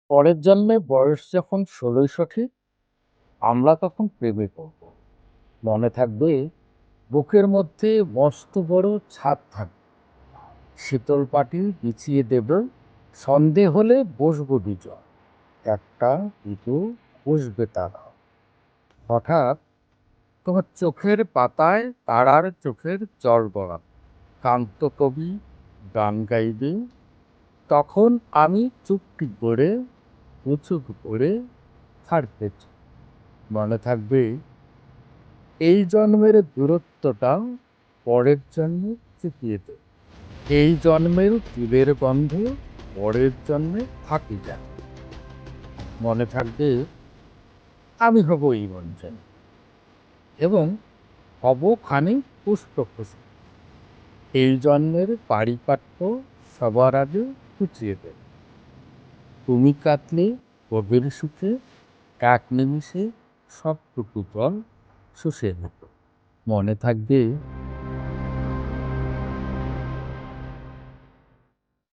পরের জন্মে বয়স যখন ১৬-১৭ আমরা তখন প্রেমে পড়ব। মনে থাকবে বুকের মধ্যে মস্ত বড় ছাদ থাকবে। শীতল পাটি বিছিয়ে দেব, সন্ধে হলে বসবো দুজন। একটা দুটো বসবে তারা। হঠাৎ তোমার চোখের পাতায় তারার চোখের জল গড়াবে। কান্ত কবি গান গাইবে, তখন আমি চুপটি করে উঁচু করে ছাড়তে চাই। মনে থাকবে এই জন্মের দূরত্বটা পরের জন্মে চুকিয়ে দেব। এই জন্মের চুলের গন্ধ পরের জন্মে থাকি যায়। মনে থাকবে আমি হব এই মঞ্চে এবং হব খানি পুষ্পখুশি। এই জন্মের পারিপাট্য সবার আগে খুঁচিয়ে দেব। তুমি কাটলে গভীর সুখে এক নিমিষে সবটুকু জল শুষে নিত। মনে থাকবে